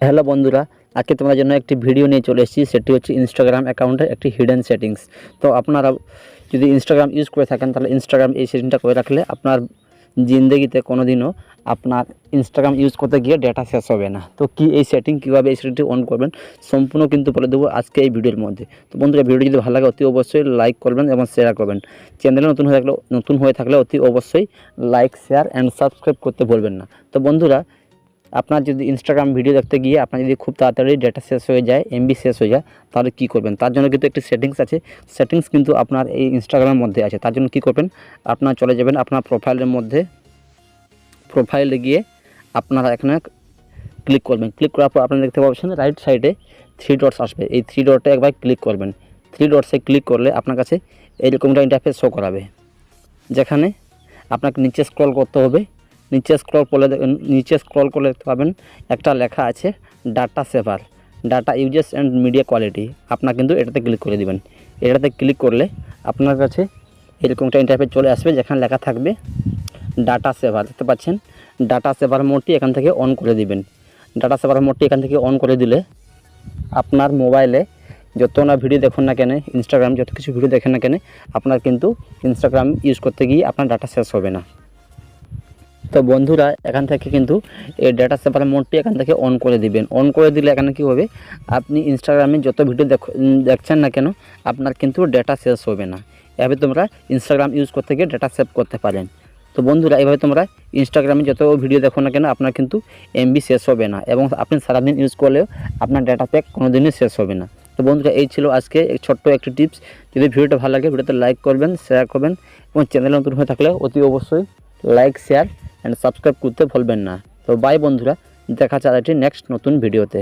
Hello বন্ধুরা, আজকে তোমাদের জন্য একটি ভিডিও নিয়ে চলে এসেছি। সেটি হচ্ছে ইনস্টাগ্রাম অ্যাকাউন্টের একটি হিডেন সেটিংস। তো আপনারা যদি ইনস্টাগ্রাম ইউজ করে থাকেন তাহলে ইনস্টাগ্রাম এই সেটিংটা করে রাখলে আপনার জিন্দগিতে কোনো দিনও আপনার ইনস্টাগ্রাম ইউজ করতে গিয়ে ডেটা শেষ হবে না। তো কি এই সেটিং, কীভাবে এই সেটিংটি অন করবেন সম্পূর্ণ কিন্তু বলে দেবো আজকে এই ভিডিওর মধ্যে। তো বন্ধুরা, ভিডিও যদি ভালো লাগে অতি অবশ্যই লাইক করবেন এবং শেয়ার করবেন। চ্যানেলে নতুন হয়ে থাকলে অতি অবশ্যই লাইক, শেয়ার অ্যান্ড সাবস্ক্রাইব করতে ভুলবেন না। তো বন্ধুরা, আপনার যদি ইনস্টাগ্রাম ভিডিও দেখতে গিয়ে আপনার যদি খুব তাড়াতাড়ি ডেটা শেষ হয়ে যায়, এমবি শেষ হয়ে যায়, তাহলে কী করবেন? তার জন্য কিন্তু একটি সেটিংস আছে। সেটিংস কিন্তু আপনার এই ইনস্টাগ্রামের মধ্যে আছে। তার জন্য কী করবেন? আপনার চলে যাবেন আপনার প্রোফাইলের মধ্যে। প্রোফাইলে গিয়ে আপনারা এখানে ক্লিক করবেন। ক্লিক করার পর আপনারা দেখতে পাচ্ছেন রাইট সাইডে 3 ডটস আসবে। এই 3 ডটে একবার ক্লিক করবেন। 3 ডটসে ক্লিক করলে আপনার কাছে এইরকমটা ইন্টারফেস শো করাবে, যেখানে আপনাকে নিচে স্ক্রল করতে হবে। নিচে স্ক্রল করলে দেখতে পাবেন একটা লেখা আছে data saver, data uses and media quality. আপনার কিন্তু এটাতে ক্লিক করে দিবেন। এটাতে ক্লিক করলে আপনার কাছে এরকমটা ইন্টারফেস চলে আসবে, যেখানে লেখা থাকবে ডাটা সেভার। দেখতে পাচ্ছেন, ডাটা সেভার মোডটি এখান থেকে অন করে দিবেন। ডাটা সেভার মোডটি এখান থেকে অন করে দিলে আপনার মোবাইলে যত না ভিডিও দেখুন না কেন, ইনস্টাগ্রাম যত কিছু ভিডিও দেখেন না কেন, আপনার কিন্তু ইনস্টাগ্রাম ইউজ করতে গিয়ে আপনার ডাটা শেষ হবে না। তো বন্ধুরা, এখান থেকে কিন্তু এই ডাটা সেভার মোডটি এখান থেকে অন করে দিবেন। অন করে দিলে এখানে কী হবে, আপনি ইনস্টাগ্রামে যত ভিডিও দেখছেন না কেন, আপনার কিন্তু ডেটা শেষ হবে না। এভাবে তোমরা ইনস্টাগ্রাম ইউজ করতে গিয়ে ডেটা সেভ করতে পারেন। তো বন্ধুরা, এভাবে তোমরা ইনস্টাগ্রামে যত ভিডিও দেখো না কেন, আপনার কিন্তু এমবি শেষ হবে না এবং আপনি সারাদিন ইউজ করলেও আপনার ডেটা প্যাক কোনো দিনই শেষ হবে না। তো বন্ধুরা, এই ছিল আজকে ছোট্ট একটি টিপস। যদি ভিডিওটা ভালো লাগে ভিডিওতে লাইক করবেন, শেয়ার করবেন এবং চ্যানেল নতুন হয়ে থাকলে অতি অবশ্যই লাইক, শেয়ার অ্যান্ড সাবস্ক্রাইব করতে ভুলবেন না। তো বাই বন্ধুরা, দেখা যাচ্ছে নেক্সট নতুন ভিডিওতে।